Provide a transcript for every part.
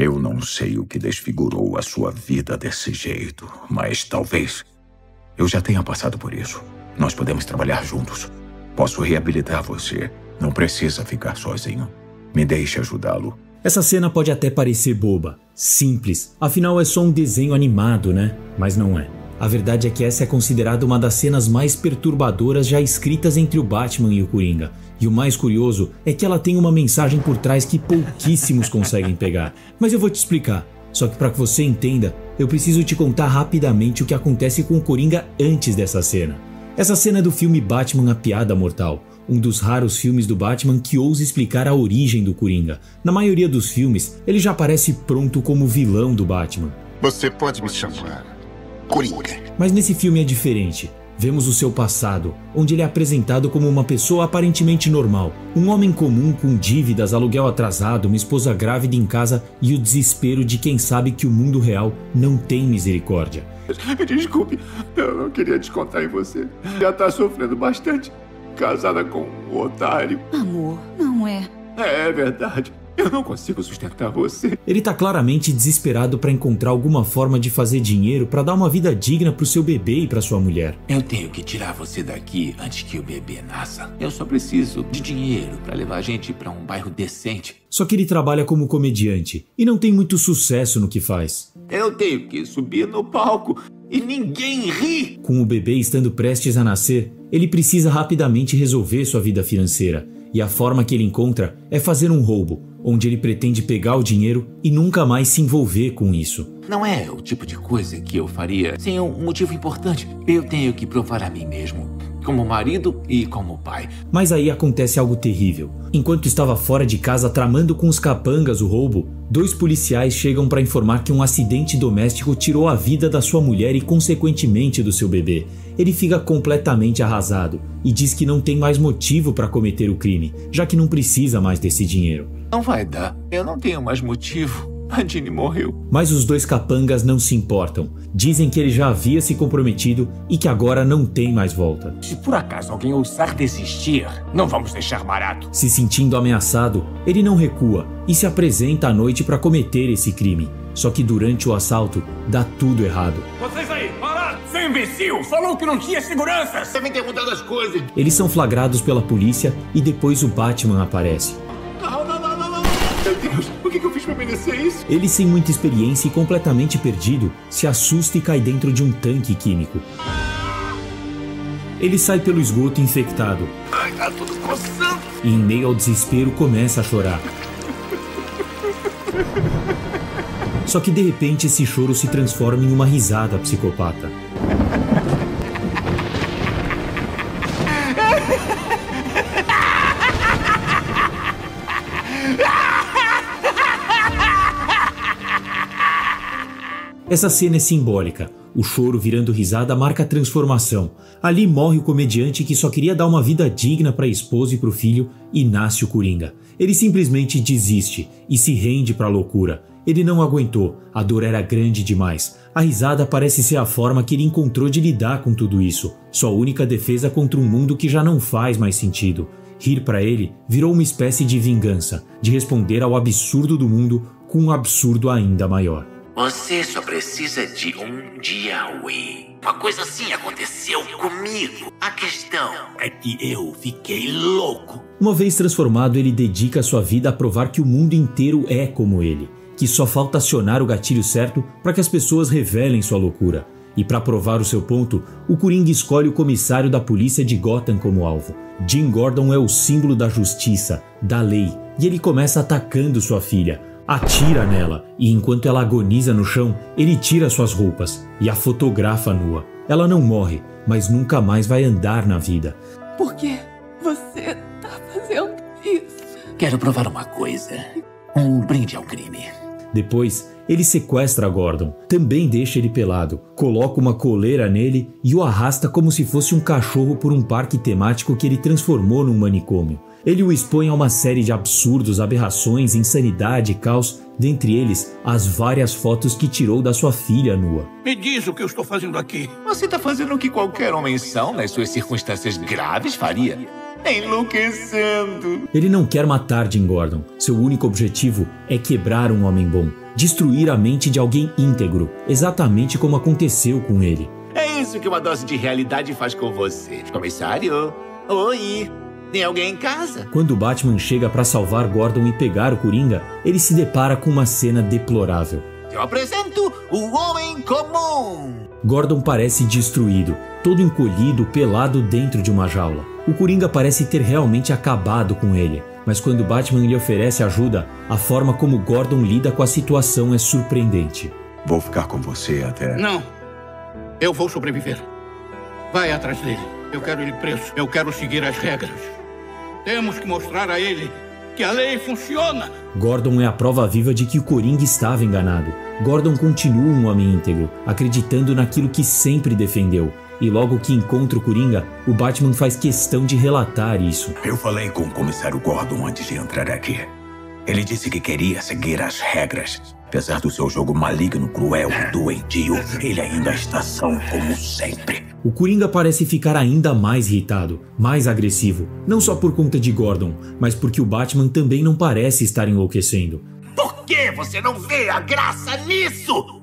Eu não sei o que desfigurou a sua vida desse jeito, mas talvez eu já tenha passado por isso. Nós podemos trabalhar juntos. Posso reabilitar você. Não precisa ficar sozinho. Me deixe ajudá-lo. Essa cena pode até parecer boba, simples, afinal é só um desenho animado, né? Mas não é. A verdade é que essa é considerada uma das cenas mais perturbadoras já escritas entre o Batman e o Coringa. E o mais curioso é que ela tem uma mensagem por trás que pouquíssimos conseguem pegar. Mas eu vou te explicar. Só que para que você entenda, eu preciso te contar rapidamente o que acontece com o Coringa antes dessa cena. Essa cena é do filme Batman: A Piada Mortal, um dos raros filmes do Batman que ousa explicar a origem do Coringa. Na maioria dos filmes, ele já aparece pronto como vilão do Batman. Você pode me chamar Coringa. Mas nesse filme é diferente. Vemos o seu passado, onde ele é apresentado como uma pessoa aparentemente normal, um homem comum com dívidas, aluguel atrasado, uma esposa grávida em casa e o desespero de quem sabe que o mundo real não tem misericórdia. Desculpe, eu não queria descontar em você. Já tá sofrendo bastante. Casada com um otário. Amor, não é. É verdade. Eu não consigo sustentar você. Ele tá claramente desesperado para encontrar alguma forma de fazer dinheiro para dar uma vida digna pro seu bebê e pra sua mulher. Eu tenho que tirar você daqui antes que o bebê nasça. Eu só preciso de dinheiro para levar a gente para um bairro decente. Só que ele trabalha como comediante e não tem muito sucesso no que faz. Eu tenho que subir no palco e ninguém ri. Com o bebê estando prestes a nascer, ele precisa rapidamente resolver sua vida financeira. E a forma que ele encontra é fazer um roubo, onde ele pretende pegar o dinheiro e nunca mais se envolver com isso. Não é o tipo de coisa que eu faria sem um motivo importante. Eu tenho que provar a mim mesmo, como marido e como pai. Mas aí acontece algo terrível. Enquanto estava fora de casa tramando com os capangas o roubo, 2 policiais chegam para informar que um acidente doméstico tirou a vida da sua mulher e consequentemente do seu bebê. Ele fica completamente arrasado e diz que não tem mais motivo para cometer o crime, já que não precisa mais desse dinheiro. Não vai dar. Eu não tenho mais motivo. A Jeanne morreu. Mas os 2 capangas não se importam. Dizem que ele já havia se comprometido e que agora não tem mais volta. Se por acaso alguém ousar desistir, não vamos deixar barato. Se sentindo ameaçado, ele não recua e se apresenta à noite para cometer esse crime. Só que durante o assalto, dá tudo errado. Vocês aí, parados! Seu imbecil! Falou que não tinha segurança! Devem ter mudado as coisas. Eles são flagrados pela polícia e depois o Batman aparece. Meu Deus, o que eu fiz pra merecer isso? Ele, sem muita experiência e completamente perdido, se assusta e cai dentro de um tanque químico. Ele sai pelo esgoto infectado. Ai, tá tudo coçando. E em meio ao desespero começa a chorar. Só que de repente esse choro se transforma em uma risada psicopata. Essa cena é simbólica. O choro virando risada marca a transformação. Ali morre o comediante que só queria dar uma vida digna para a esposa e para o filho e nasce o Coringa. Ele simplesmente desiste e se rende para a loucura. Ele não aguentou, a dor era grande demais. A risada parece ser a forma que ele encontrou de lidar com tudo isso. Sua única defesa contra um mundo que já não faz mais sentido. Rir para ele virou uma espécie de vingança, de responder ao absurdo do mundo com um absurdo ainda maior. Você só precisa de um dia, Wayne. Uma coisa assim aconteceu comigo. A questão é que eu fiquei louco. Uma vez transformado, ele dedica sua vida a provar que o mundo inteiro é como ele, que só falta acionar o gatilho certo para que as pessoas revelem sua loucura. E para provar o seu ponto, o Coringa escolhe o comissário da polícia de Gotham como alvo. Jim Gordon é o símbolo da justiça, da lei, e ele começa atacando sua filha. Atira nela e enquanto ela agoniza no chão, ele tira suas roupas e a fotografa nua. Ela não morre, mas nunca mais vai andar na vida. Por que você tá fazendo isso? Quero provar uma coisa. Um brinde ao crime. Depois, ele sequestra Gordon, também deixa ele pelado, coloca uma coleira nele e o arrasta como se fosse um cachorro por um parque temático que ele transformou num manicômio. Ele o expõe a uma série de absurdos, aberrações, insanidade e caos, dentre eles as várias fotos que tirou da sua filha nua. Me diz o que eu estou fazendo aqui. Você tá fazendo o que qualquer homem são nas suas circunstâncias graves faria. Enlouquecendo. Ele não quer matar Jim Gordon. Seu único objetivo é quebrar um homem bom. destruir a mente de alguém íntegro, exatamente como aconteceu com ele. É isso que uma dose de realidade faz com você. Comissário, oi, tem alguém em casa? Quando Batman chega para salvar Gordon e pegar o Coringa, ele se depara com uma cena deplorável. Eu apresento o Homem Comum. Gordon parece destruído, todo encolhido, pelado dentro de uma jaula. O Coringa parece ter realmente acabado com ele, mas quando Batman lhe oferece ajuda, a forma como Gordon lida com a situação é surpreendente. Vou ficar com você até... Não. Eu vou sobreviver. Vai atrás dele. Eu quero ele preso. Eu quero seguir as regras. Temos que mostrar a ele que a lei funciona. Gordon é a prova viva de que o Coringa estava enganado. Gordon continua um homem íntegro, acreditando naquilo que sempre defendeu. E logo que encontra o Coringa, o Batman faz questão de relatar isso. Eu falei com o comissário Gordon antes de entrar aqui. Ele disse que queria seguir as regras. Apesar do seu jogo maligno, cruel e doentio, ele ainda está são como sempre. O Coringa parece ficar ainda mais irritado, mais agressivo. Não só por conta de Gordon, mas porque o Batman também não parece estar enlouquecendo. Por que você não vê a graça nisso?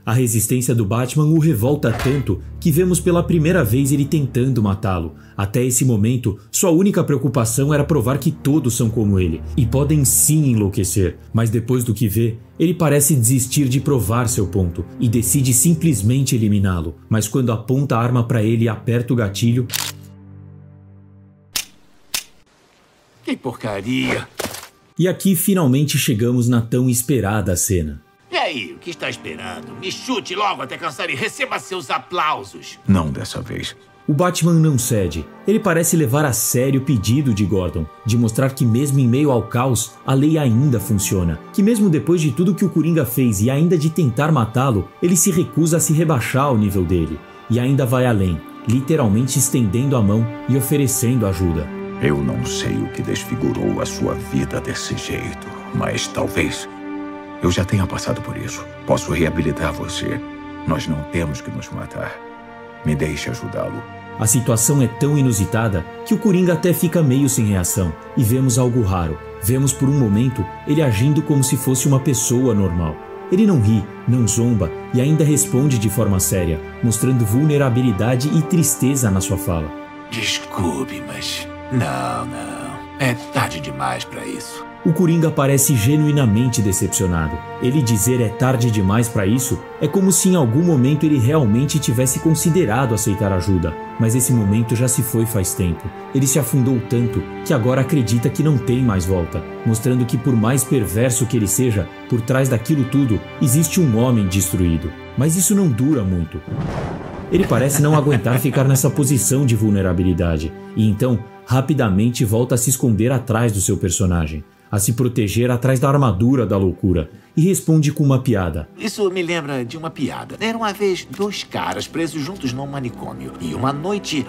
A resistência do Batman o revolta tanto que vemos pela primeira vez ele tentando matá-lo. Até esse momento, sua única preocupação era provar que todos são como ele e podem sim enlouquecer. Mas depois do que vê, ele parece desistir de provar seu ponto e decide simplesmente eliminá-lo. Mas quando aponta a arma para ele e aperta o gatilho... Que porcaria! E aqui finalmente chegamos na tão esperada cena. E aí, o que está esperando? Me chute logo até cansar e receba seus aplausos. Não dessa vez. O Batman não cede. Ele parece levar a sério o pedido de Gordon, de mostrar que mesmo em meio ao caos, a lei ainda funciona. Que mesmo depois de tudo que o Coringa fez e ainda de tentar matá-lo, ele se recusa a se rebaixar ao nível dele. E ainda vai além, literalmente estendendo a mão e oferecendo ajuda. Eu não sei o que desfigurou a sua vida desse jeito, mas talvez... eu já tenha passado por isso. Posso reabilitar você. Nós não temos que nos matar. Me deixe ajudá-lo. A situação é tão inusitada que o Coringa até fica meio sem reação e vemos algo raro. Vemos por um momento ele agindo como se fosse uma pessoa normal. Ele não ri, não zomba e ainda responde de forma séria, mostrando vulnerabilidade e tristeza na sua fala. Desculpe, mas... Não. É tarde demais para isso. O Coringa parece genuinamente decepcionado. Ele dizer é tarde demais para isso é como se em algum momento ele realmente tivesse considerado aceitar ajuda, mas esse momento já se foi faz tempo. Ele se afundou tanto que agora acredita que não tem mais volta, mostrando que por mais perverso que ele seja, por trás daquilo tudo existe um homem destruído. Mas isso não dura muito. Ele parece não aguentar ficar nessa posição de vulnerabilidade, e então rapidamente volta a se esconder atrás do seu personagem, a se proteger atrás da armadura da loucura, e responde com uma piada. Isso me lembra de uma piada. Era uma vez 2 caras presos juntos num manicômio, e uma noite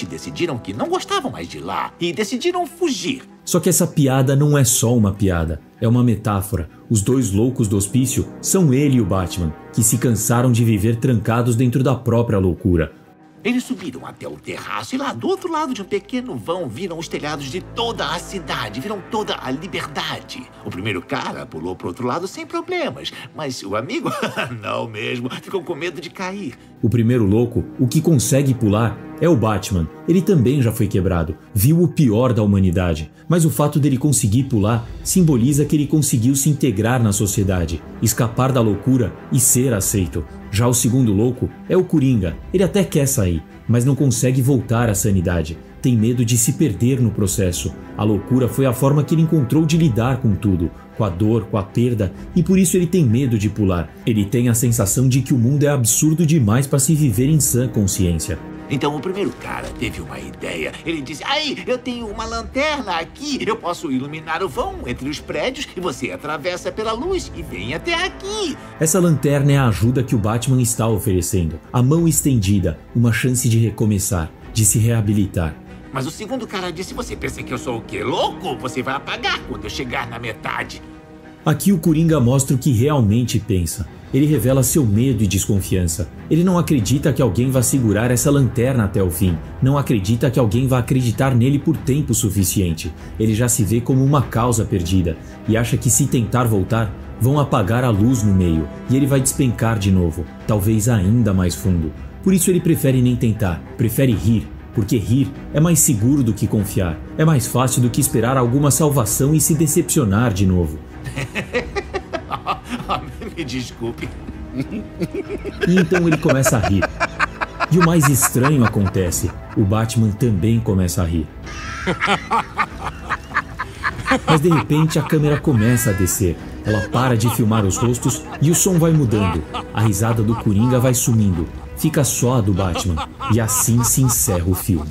decidiram que não gostavam mais de lá, e decidiram fugir. Só que essa piada não é só uma piada, é uma metáfora. Os 2 loucos do hospício são ele e o Batman, que se cansaram de viver trancados dentro da própria loucura. Eles subiram até o terraço e lá do outro lado de um pequeno vão viram os telhados de toda a cidade, viram toda a liberdade. O primeiro cara pulou pro outro lado sem problemas, mas o amigo, não mesmo, ficou com medo de cair. O primeiro louco, o que consegue pular, é o Batman. Ele também já foi quebrado, viu o pior da humanidade, mas o fato dele conseguir pular simboliza que ele conseguiu se integrar na sociedade, escapar da loucura e ser aceito. Já o segundo louco é o Coringa. Ele até quer sair, mas não consegue voltar à sanidade. Tem medo de se perder no processo. A loucura foi a forma que ele encontrou de lidar com tudo, com a dor, com a perda, e por isso ele tem medo de pular. Ele tem a sensação de que o mundo é absurdo demais para se viver em sã consciência. Então o primeiro cara teve uma ideia. Ele disse, aí, eu tenho uma lanterna aqui. Eu posso iluminar o vão entre os prédios e você atravessa pela luz e vem até aqui. Essa lanterna é a ajuda que o Batman está oferecendo. A mão estendida, uma chance de recomeçar, de se reabilitar. Mas o segundo cara disse, você pensa que eu sou o quê? Louco? Você vai apagar quando eu chegar na metade. Aqui o Coringa mostra o que realmente pensa. Ele revela seu medo e desconfiança. Ele não acredita que alguém vá segurar essa lanterna até o fim. Não acredita que alguém vá acreditar nele por tempo suficiente. Ele já se vê como uma causa perdida e acha que se tentar voltar, vão apagar a luz no meio e ele vai despencar de novo, talvez ainda mais fundo. Por isso ele prefere nem tentar, prefere rir, porque rir é mais seguro do que confiar, é mais fácil do que esperar alguma salvação e se decepcionar de novo. Me desculpe. E então ele começa a rir. E o mais estranho acontece, o Batman também começa a rir. Mas de repente a câmera começa a descer, ela para de filmar os rostos e o som vai mudando, a risada do Coringa vai sumindo, fica só a do Batman, e assim se encerra o filme.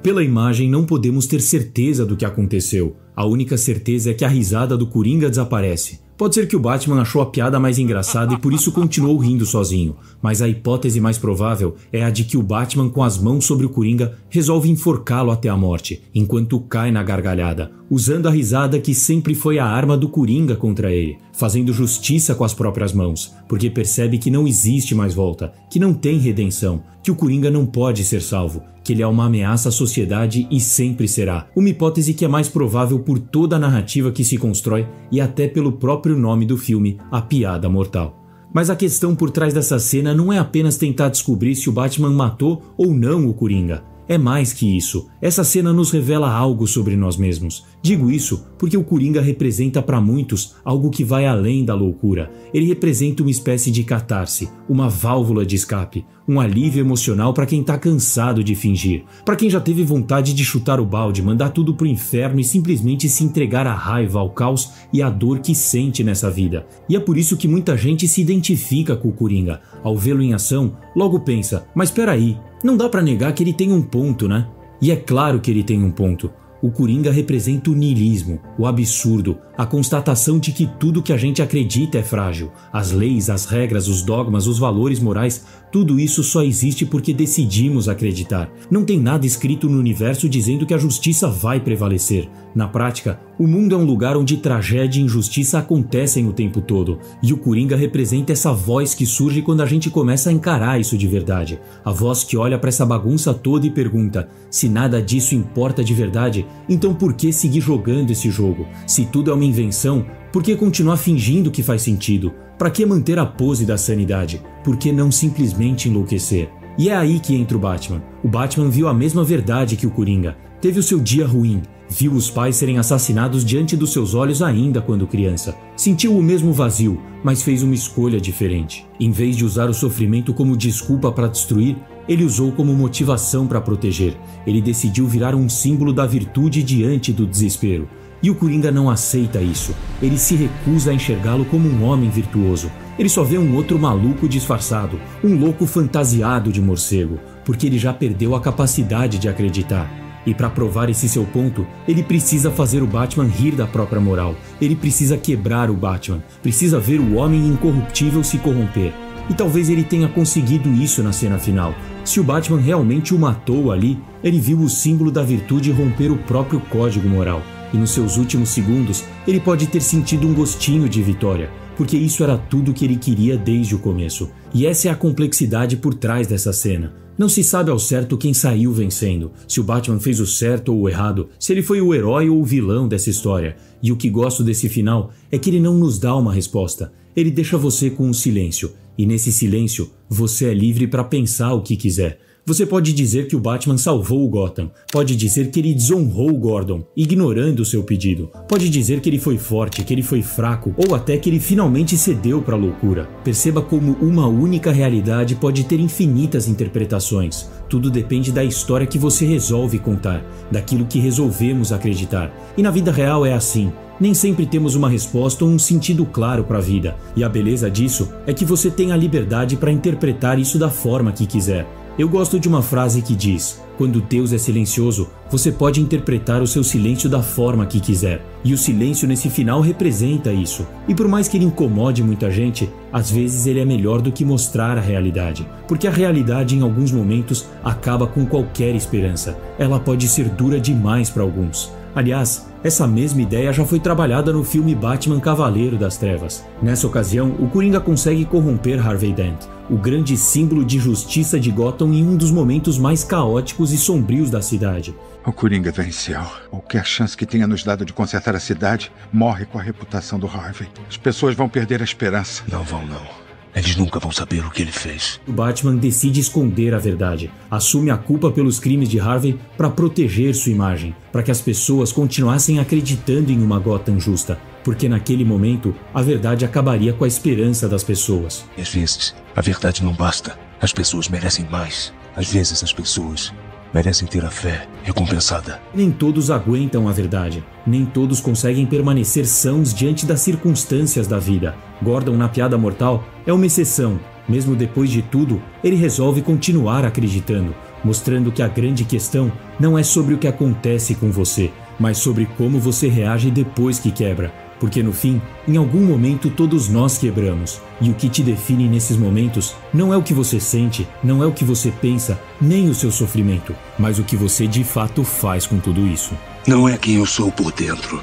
Pela imagem não podemos ter certeza do que aconteceu, a única certeza é que a risada do Coringa desaparece. Pode ser que o Batman achou a piada mais engraçada e por isso continuou rindo sozinho, mas a hipótese mais provável é a de que o Batman, com as mãos sobre o Coringa, resolve enforcá-lo até a morte, enquanto cai na gargalhada, usando a risada que sempre foi a arma do Coringa contra ele, fazendo justiça com as próprias mãos, porque percebe que não existe mais volta, que não tem redenção, que o Coringa não pode ser salvo, que ele é uma ameaça à sociedade e sempre será. Uma hipótese que é mais provável por toda a narrativa que se constrói e até pelo próprio nome do filme, A Piada Mortal. Mas a questão por trás dessa cena não é apenas tentar descobrir se o Batman matou ou não o Coringa. É mais que isso. Essa cena nos revela algo sobre nós mesmos. Digo isso porque o Coringa representa para muitos algo que vai além da loucura. Ele representa uma espécie de catarse, uma válvula de escape, um alívio emocional para quem tá cansado de fingir, para quem já teve vontade de chutar o balde, mandar tudo pro inferno e simplesmente se entregar à raiva, ao caos e à dor que sente nessa vida. E é por isso que muita gente se identifica com o Coringa. Ao vê-lo em ação, logo pensa, mas peraí, não dá pra negar que ele tem um ponto, né? E é claro que ele tem um ponto. O Coringa representa o niilismo, o absurdo, a constatação de que tudo que a gente acredita é frágil. As leis, as regras, os dogmas, os valores morais, tudo isso só existe porque decidimos acreditar. Não tem nada escrito no universo dizendo que a justiça vai prevalecer. Na prática, o mundo é um lugar onde tragédia e injustiça acontecem o tempo todo. E o Coringa representa essa voz que surge quando a gente começa a encarar isso de verdade. A voz que olha para essa bagunça toda e pergunta: se nada disso importa de verdade, então por que seguir jogando esse jogo? Se tudo é uma invenção, por que continuar fingindo que faz sentido? Para que manter a pose da sanidade? Por que não simplesmente enlouquecer? E é aí que entra o Batman. O Batman viu a mesma verdade que o Coringa. Teve o seu dia ruim. Viu os pais serem assassinados diante dos seus olhos ainda quando criança. Sentiu o mesmo vazio, mas fez uma escolha diferente. Em vez de usar o sofrimento como desculpa para destruir, ele usou como motivação para proteger. Ele decidiu virar um símbolo da virtude diante do desespero. E o Coringa não aceita isso. Ele se recusa a enxergá-lo como um homem virtuoso. Ele só vê um outro maluco disfarçado, um louco fantasiado de morcego, porque ele já perdeu a capacidade de acreditar. E para provar esse seu ponto, ele precisa fazer o Batman rir da própria moral. Ele precisa quebrar o Batman, precisa ver o homem incorruptível se corromper. E talvez ele tenha conseguido isso na cena final. Se o Batman realmente o matou ali, ele viu o símbolo da virtude romper o próprio código moral. E nos seus últimos segundos, ele pode ter sentido um gostinho de vitória, porque isso era tudo que ele queria desde o começo. E essa é a complexidade por trás dessa cena. Não se sabe ao certo quem saiu vencendo, se o Batman fez o certo ou o errado, se ele foi o herói ou o vilão dessa história. E o que gosto desse final é que ele não nos dá uma resposta. Ele deixa você com um silêncio. E nesse silêncio, você é livre para pensar o que quiser. Você pode dizer que o Batman salvou o Gotham, pode dizer que ele desonrou o Gordon, ignorando o seu pedido, pode dizer que ele foi forte, que ele foi fraco, ou até que ele finalmente cedeu para a loucura. Perceba como uma única realidade pode ter infinitas interpretações. Tudo depende da história que você resolve contar, daquilo que resolvemos acreditar. E na vida real é assim. Nem sempre temos uma resposta ou um sentido claro para a vida, e a beleza disso é que você tem a liberdade para interpretar isso da forma que quiser. Eu gosto de uma frase que diz: quando Deus é silencioso, você pode interpretar o seu silêncio da forma que quiser. E o silêncio nesse final representa isso. E por mais que ele incomode muita gente, às vezes ele é melhor do que mostrar a realidade. Porque a realidade, em alguns momentos, acaba com qualquer esperança. Ela pode ser dura demais para alguns. Aliás, essa mesma ideia já foi trabalhada no filme Batman Cavaleiro das Trevas. Nessa ocasião, o Coringa consegue corromper Harvey Dent, o grande símbolo de justiça de Gotham em um dos momentos mais caóticos e sombrios da cidade. O Coringa venceu. Qualquer chance que tenha nos dado de consertar a cidade morre com a reputação do Harvey. As pessoas vão perder a esperança. Não vão, não. Eles nunca vão saber o que ele fez. O Batman decide esconder a verdade, assume a culpa pelos crimes de Harvey para proteger sua imagem, para que as pessoas continuassem acreditando em uma Gotham justa, porque naquele momento a verdade acabaria com a esperança das pessoas. E às vezes, a verdade não basta. As pessoas merecem mais. Às vezes as pessoas merecem ter a fé recompensada. Nem todos aguentam a verdade. Nem todos conseguem permanecer sãos diante das circunstâncias da vida. Gordon, na Piada Mortal, é uma exceção. Mesmo depois de tudo, ele resolve continuar acreditando, mostrando que a grande questão não é sobre o que acontece com você, mas sobre como você reage depois que quebra. Porque no fim, em algum momento todos nós quebramos. E o que te define nesses momentos não é o que você sente, não é o que você pensa, nem o seu sofrimento, mas o que você de fato faz com tudo isso. Não é quem eu sou por dentro,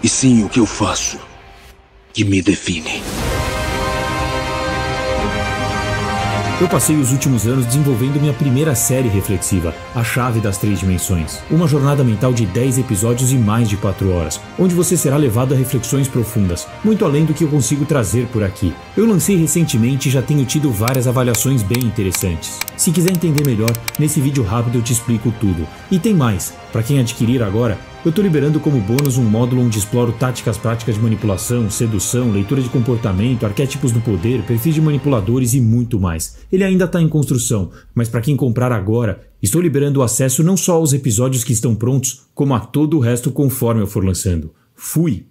e sim o que eu faço que me define. Eu passei os últimos anos desenvolvendo minha primeira série reflexiva, A Chave das Três Dimensões. Uma jornada mental de 10 episódios e mais de 4 horas, onde você será levado a reflexões profundas, muito além do que eu consigo trazer por aqui. Eu lancei recentemente e já tenho tido várias avaliações bem interessantes. Se quiser entender melhor, nesse vídeo rápido eu te explico tudo. E tem mais, para quem adquirir agora, eu tô liberando como bônus um módulo onde exploro táticas práticas de manipulação, sedução, leitura de comportamento, arquétipos do poder, perfis de manipuladores e muito mais. Ele ainda tá em construção, mas para quem comprar agora, estou liberando o acesso não só aos episódios que estão prontos, como a todo o resto conforme eu for lançando. Fui!